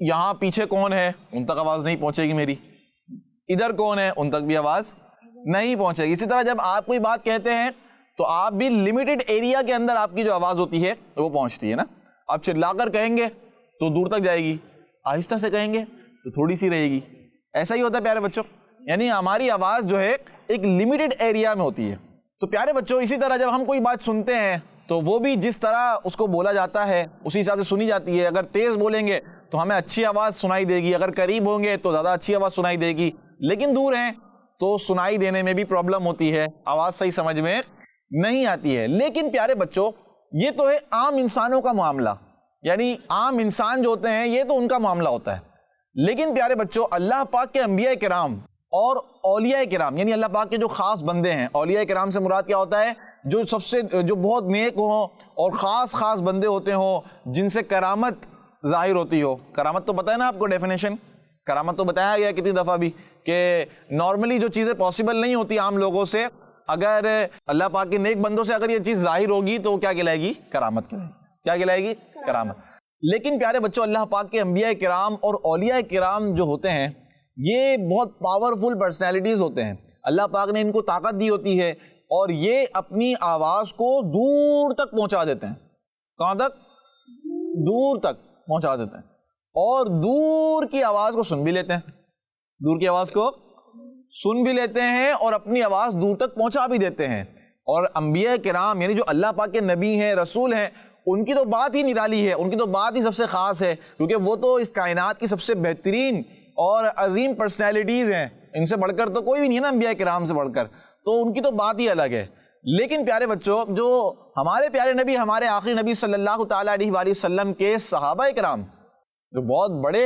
یہاں پیچھے کون ہے ان تک آواز نہیں پہنچے گی میری، ادھر کون ہے ان تک بھی آواز نہیں پہنچے گی. اسی طرح جب آپ کوئی بات کہتے ہیں تو آپ بھی لمیٹڈ ایریا کے اندر آپ کی جو آواز ہوتی ہے وہ پہنچتی ہے نا. آپ چلا کر کہیں گے تو دور تک جائے گی، آہستہ سے کہیں گے تو تھوڑی سی رہے گی. ایسا ہی ہوتا ہے پیارے بچوں، یعنی ہماری آواز جو ہے ایک لمیٹڈ ایریا میں ہوتی ہے. تو پیارے بچوں اسی طرح جب ہم کوئی بات سنتے ہیں تو وہ بھی جس طرح اس کو بولا جاتا ہے اسی حساب سے سنی جاتی ہے. اگر تیز بولیں گے تو ہمیں اچھی آواز سنائی دے گی، اگر قریب ہوں گے تو زیادہ اچھی آواز سنائی دے گی، لیکن دور ہیں تو سنائی دینے میں بھی پرابلم ہوتی ہے، آواز صحیح سمجھ میں نہیں آتی ہے. لیکن پیارے بچوں یہ تو ہے عام انسانوں کا معاملہ، یعنی عام انسان جو ہوتے ہیں یہ تو ان کا معاملہ ہوتا ہے. لیکن پیارے بچوں اللہ پاک کے انبیاء کرام اور اولیاء کرام، یعنی اللہ پاک کے جو خاص بندے ہیں، اولیاء کرام سے مراد کیا ہوتا ہے؟ جو سب سے جو بہت نیک ہوں اور خاص بندے ہوتے ہوں جن سے کرامت ظاہر ہوتی ہو. کرامت تو پتہ ہے نا آپ کو ڈیفینیشن، کرامت تو بتایا گیا کتنی دفعہ بھی کہ نارملی جو چیزیں پاسبل نہیں ہوتی عام لوگوں سے، اگر اللہ پاک کے نیک بندوں سے اگر یہ چیز ظاہر ہوگی تو کیا کہلائے گی؟ کرامت کہلائے گی. کیا کہلائے گی؟ کرامت. لیکن پیارے بچوں اللہ پاک کے انبیاء کرام اور اولیاء کرام جو ہوتے ہیں یہ بہت پاورفل پرسنالٹیز ہوتے ہیں. اللہ پاک نے ان کو طاقت دی ہوتی ہے اور یہ اپنی آواز کو دور تک پہنچا دیتے ہیں. کہاں تک؟ دور تک پہنچا دیتے ہیں، اور دور کی آواز کو سن بھی لیتے ہیں، دور کی آواز کو سن بھی لیتے ہیں اور اپنی آواز دور تک پہنچا بھی دیتے ہیں. اور انبیاء کرام یعنی جو اللہ پاک کے نبی ہیں، رسول ہیں، ان کی تو بات ہی نرالی ہے، ان کی تو بات ہی سب سے خاص ہے، کیونکہ وہ تو اس کائنات کی سب سے بہترین اور عظیم پرسنالٹیز ہیں. ان سے بڑھ کر تو کوئی بھی نہیں ہے نا، انبیاء کرام سے بڑھ کر، تو ان کی تو بات ہی الگ ہے. لیکن پیارے بچوں جو ہمارے پیارے نبی، ہمارے آخری نبی صلی اللہ تعالیٰ علیہ وآلہ وسلم کے صحابہ کرام جو بہت بڑے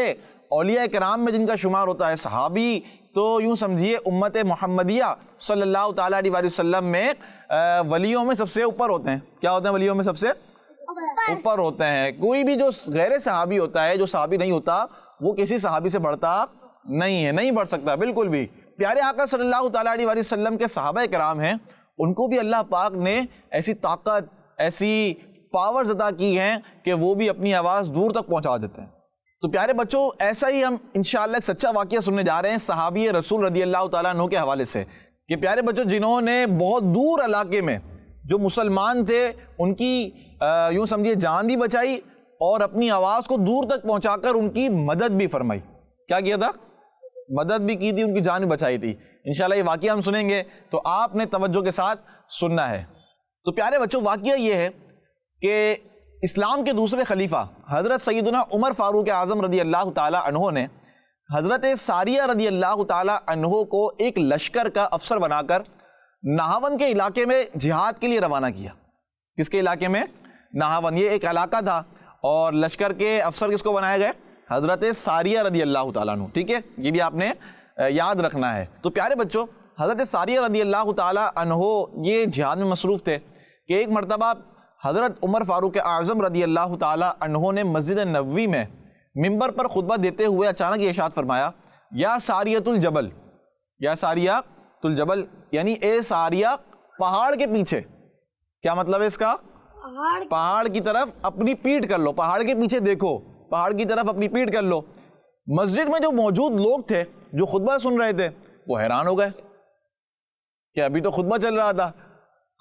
اولیاء کرام میں جن کا شمار ہوتا ہے، صحابی تو یوں سمجھیے امت محمدیہ صلی اللہ تعالیٰ علیہ وآلہ وسلم میں ولیوں میں سب سے اوپر ہوتے ہیں. کیا ہوتے ہیں؟ ولیوں میں سب سے اوپر ہوتے ہیں. کوئی بھی جو غیر صحابی ہوتا ہے، جو صحابی نہیں ہوتا، وہ کسی صحابی سے بڑھتا نہیں ہے، نہیں بڑھ سکتا بالکل بھی. پیارے آقا صلی اللہ تعالیٰ علیہ وآلہ وسلم کے صحابہ کرام ہیں، ان کو بھی اللہ پاک نے ایسی طاقت، ایسی پاورز عطا کی ہیں کہ وہ بھی اپنی آواز دور تک پہنچا دیتے ہیں. تو پیارے بچوں ایسا ہی ہم انشاءاللہ ایک سچا واقعہ سننے جا رہے ہیں صحابی رسول رضی اللہ تعالیٰ عنہ کے حوالے سے، کہ پیارے بچوں جنہوں نے بہت دور علاقے میں جو مسلمان تھے ان کی یوں سمجھیے جان بھی بچائی اور اپنی آواز کو دور تک پہنچا کر ان کی مدد بھی فرمائی. کیا کیا تھا؟ مدد بھی کی تھی، ان کی جان بھی بچائی تھی. انشاءاللہ یہ واقعہ ہم سنیں گے تو آپ نے توجہ کے ساتھ سننا ہے. تو پیارے بچوں واقعہ یہ ہے کہ اسلام کے دوسرے خلیفہ حضرت سیدنا عمر فاروق اعظم رضی اللہ تعالی عنہ نے حضرت ساریہ رضی اللہ تعالی عنہ کو ایک لشکر کا افسر بنا کر نہاون کے علاقے میں جہاد کے لیے روانہ کیا. کس کے علاقے میں؟ نہاون. یہ ایک علاقہ تھا اور لشکر کے افسر کس کو بنائے گئے؟ حضرت ساریہ رضی اللہ تعالیٰ عنہ. ٹھیک ہے، یہ بھی آپ نے یاد رکھنا ہے. تو پیارے بچوں حضرت ساریہ رضی اللہ تعالیٰ عنہ یہ جہاد میں مصروف تھے کہ ایک مرتبہ حضرت عمر فاروق اعظم رضی اللہ تعالیٰ عنہ نے مسجد نبوی میں منبر پر خطبہ دیتے ہوئے اچانک یہ ارشاد فرمایا، یا ساریۃ الجبل، یا ساریۃ الجبل، یعنی اے ساریہ پہاڑ کے پیچھے. کیا مطلب ہے اس کا؟ پہاڑ کی طرف اپنی پیٹھ کر لو، پہاڑ کے پیچھے دیکھو، پہاڑ کی طرف اپنی پیٹھ کر لو. مسجد میں جو موجود لوگ تھے جو خطبہ سن رہے تھے وہ حیران ہو گئے کہ ابھی تو خطبہ چل رہا تھا،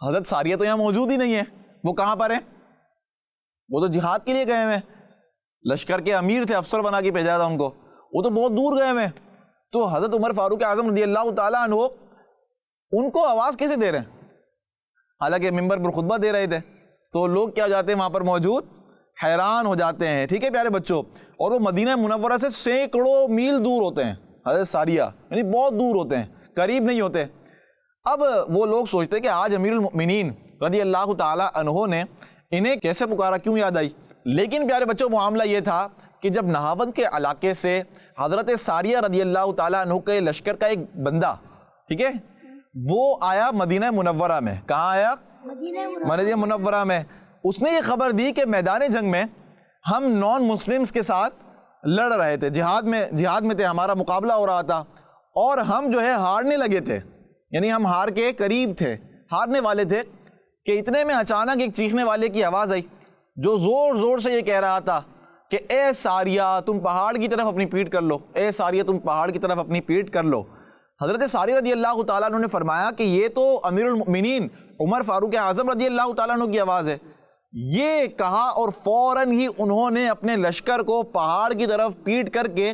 حضرت ساریہ تو یہاں موجود ہی نہیں ہے. وہ کہاں پر ہیں؟ وہ تو جہاد کے لیے گئے ہوئے، لشکر کے امیر تھے، افسر بنا کے بھیجا تھا ان کو، وہ تو بہت دور گئے ہوئے. تو حضرت عمر فاروق اعظم رضی اللہ تعالیٰ عنہ ان کو آواز کیسے دے رہے ہیں؟ حالانکہ منبر پر خطبہ دے رہے تھے. تو لوگ کیا جاتے ہیں وہاں پر موجود؟ حیران ہو جاتے ہیں. ٹھیک ہے پیارے بچوں، اور وہ مدینہ منورہ سے سینکڑوں میل دور ہوتے ہیں حضرت ساریہ، یعنی بہت دور ہوتے ہیں، قریب نہیں ہوتے. اب وہ لوگ سوچتے کہ آج امیر المؤمنین رضی اللہ تعالیٰ عنہ نے انہیں کیسے پکارا، کیوں یاد آئی. لیکن پیارے بچوں معاملہ یہ تھا کہ جب نہاون کے علاقے سے حضرت ساریہ رضی اللہ تعالیٰ عنہ کے لشکر کا ایک بندہ، ٹھیک ہے، وہ آیا مدینہ منورہ میں. کہاں آیا؟ مدینہ منورہ میں. اس نے یہ خبر دی کہ میدان جنگ میں ہم نان مسلمز کے ساتھ لڑ رہے تھے، جہاد میں تھے، ہمارا مقابلہ ہو رہا تھا اور ہم جو ہے ہارنے لگے تھے، یعنی ہم ہار کے قریب تھے، ہارنے والے تھے کہ اتنے میں اچانک ایک چیخنے والے کی آواز آئی جو زور زور سے یہ کہہ رہا تھا کہ کہ اے ساریہ تم پہاڑ کی طرف اپنی پیٹھ کر لو، اے ساریہ تم پہاڑ کی طرف اپنی پیٹھ کر لو۔ حضرت ساریہ رضی اللہ تعالیٰ عنہ نے فرمایا کہ یہ تو امیر المؤمنین عمر فاروق اعظم رضی اللہ تعالیٰ عنہ کی آواز ہے۔ یہ کہا اور فوراً ہی انہوں نے اپنے لشکر کو پہاڑ کی طرف پیٹ کر کے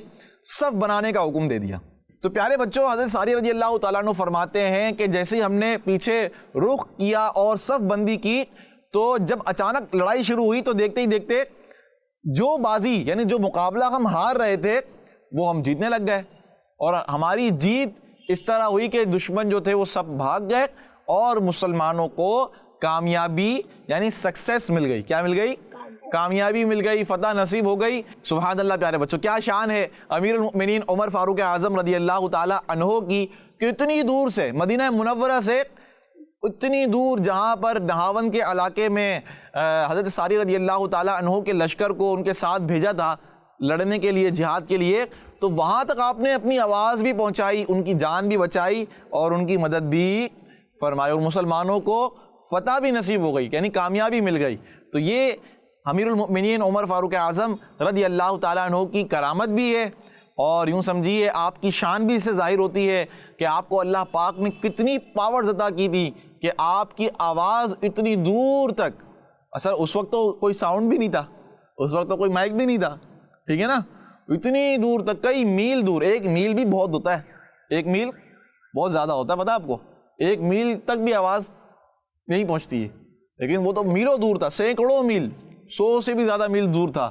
صف بنانے کا حکم دے دیا۔ تو پیارے بچوں، حضرت ساریہ رضی اللہ تعالیٰ عنہ فرماتے ہیں کہ جیسے ہی ہم نے پیچھے رخ کیا اور صف بندی کی، تو جب اچانک لڑائی شروع ہوئی تو دیکھتے ہی دیکھتے جو بازی یعنی جو مقابلہ ہم ہار رہے تھے وہ ہم جیتنے لگ گئے، اور ہماری جیت اس طرح ہوئی کہ دشمن جو تھے وہ سب بھاگ گئے اور مسلمانوں کو کامیابی یعنی سکسیس مل گئی۔ کیا مل گئی؟ کامیابی مل گئی، فتح نصیب ہو گئی۔ سبحان اللہ پیارے بچوں، کیا شان ہے امیر المؤمنین عمر فاروق اعظم رضی اللہ تعالی عنہ کی کہ اتنی دور سے مدینہ منورہ سے اتنی دور جہاں پر نہاون کے علاقے میں حضرت ساریہ رضی اللہ تعالی عنہ کے لشکر کو ان کے ساتھ بھیجا تھا لڑنے کے لیے، جہاد کے لیے، تو وہاں تک آپ نے اپنی آواز بھی پہنچائی، ان کی جان بھی بچائی اور ان کی مدد بھی فرمائی، اور مسلمانوں کو فتح بھی نصیب ہو گئی، یعنی کامیابی مل گئی۔ تو یہ امیر المؤمنین عمر فاروق اعظم رضی اللہ تعالیٰ عنہ کی کرامت بھی ہے، اور یوں سمجھیے آپ کی شان بھی اس سے ظاہر ہوتی ہے کہ آپ کو اللہ پاک نے کتنی پاورز عطا کی تھی کہ آپ کی آواز اتنی دور تک، اصل اس وقت تو کوئی ساؤنڈ بھی نہیں تھا، اس وقت تو کوئی مائک بھی نہیں تھا، ٹھیک ہے نا، اتنی دور تک، کئی میل دور، ایک میل بھی بہت ہوتا ہے، ایک میل بہت زیادہ ہوتا ہے، پتہ آپ کو، ایک میل تک بھی آواز نہیں پہنچتی ہے، لیکن وہ تو میلوں دور تھا، سینکڑوں میل، 100 سے بھی زیادہ میل دور تھا۔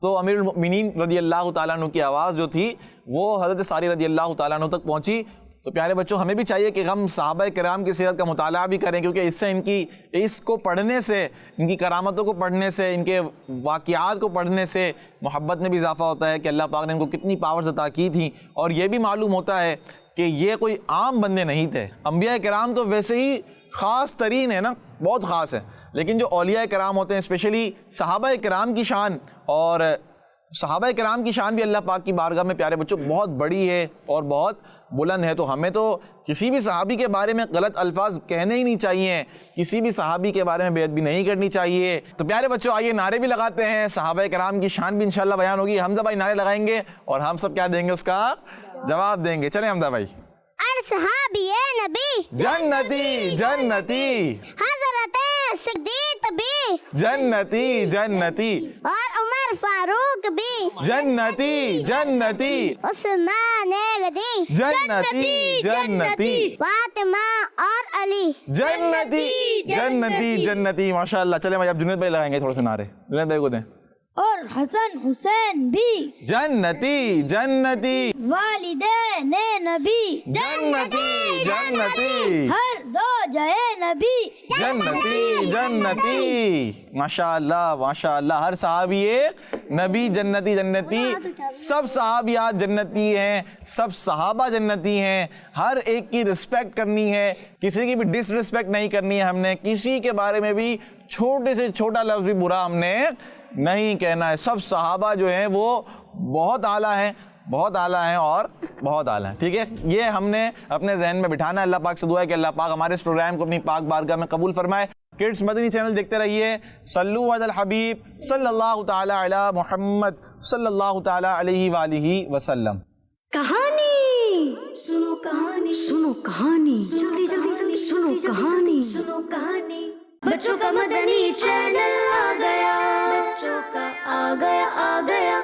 تو امیر المؤمنین رضی اللہ تعالیٰ عنہ کی آواز جو تھی وہ حضرت ساریہ رضی اللہ تعالیٰ عنہ تک پہنچی۔ تو پیارے بچوں، ہمیں بھی چاہیے کہ ہم صحابہ کرام کی سیرت کا مطالعہ بھی کریں، کیونکہ اس سے اس کو پڑھنے سے، ان کی کرامتوں کو پڑھنے سے، ان کے واقعات کو پڑھنے سے محبت میں بھی اضافہ ہوتا ہے کہ اللہ پاک نے ان کو کتنی پاورز عطا کی تھیں، اور یہ بھی معلوم ہوتا ہے کہ یہ کوئی عام بندے نہیں تھے۔ انبیاء کرام تو ویسے ہی خاص ترین ہے نا، بہت خاص ہے، لیکن جو اولیاء کرام ہوتے ہیں، اسپیشلی صحابہ کرام کی شان، اور صحابہ کرام کی شان بھی اللہ پاک کی بارگاہ میں پیارے بچوں بہت بڑی ہے اور بہت بلند ہے۔ تو ہمیں تو کسی بھی صحابی کے بارے میں غلط الفاظ کہنے ہی نہیں چاہیے، کسی بھی صحابی کے بارے میں بے ادبی نہیں کرنی چاہیے۔ تو پیارے بچوں، آئیے نعرے بھی لگاتے ہیں، صحابہ کرام کی شان بھی انشاءاللہ بیان ہوگی۔ حمزہ بھائی نعرے لگائیں گے اور ہم سب کیا دیں گے، اس کا جواب دیں گے۔ چلیں حمزہ بھائی۔ الصحابی نبی جنتی جنتی، حضرت صدیق بھی، جنتی جنتی، اور عمر فاروق بھی، جنتی جنتی، عثمان غنی، جنتی جنتی، فاطمہ اور علی، جنتی جنتی جنتی۔ ماشاءاللہ۔ چلیں بھائی اب جنید بھائی لگائیں گے تھوڑے سے نعرے، جنید بھائی کو دیں۔ اور حسن حسین بھی، جنتی جنتی، والدین نبی، جنتی جنتی، ہر دو جائے نبی، جنتی جنتی۔ ماشاءاللہ ماشاءاللہ، ہر صحابی نبی جنتی جنتی، سب صحابیات جنتی ہیں، سب صحابہ جنتی ہیں، ہر ایک کی رسپیکٹ کرنی ہے، کسی کی بھی ڈس رسپیکٹ نہیں کرنی ہے، ہم نے کسی کے بارے میں بھی چھوٹے سے چھوٹا لفظ بھی برا ہم نے نہیں کہنا ہے۔ سب صحابہ جو ہیں وہ بہت اعلیٰ ہیں، بہت اعلیٰ ہیں اور بہت اعلیٰ ہیں، ٹھیک ہے، یہ ہم نے اپنے ذہن میں بٹھانا ہے۔ اللہ پاک سے دعا ہے کہ اللہ پاک ہمارے اس پروگرام کو اپنی پاک بارگاہ میں قبول فرمائے۔ کڈس مدنی چینل دیکھتے رہیے۔ صلو علی الحبیب صلی اللہ تعالی علی محمد صلی اللہ تعالی علیہ وآلہ وسلم۔ کہانی سنو، کہانی سنو، کہانی جلدی جلدی جلدی سنو، کہانی سنو، کہانی بچوں کا مدنی چینل آ گیا، بچوں کا آ گیا آ گیا۔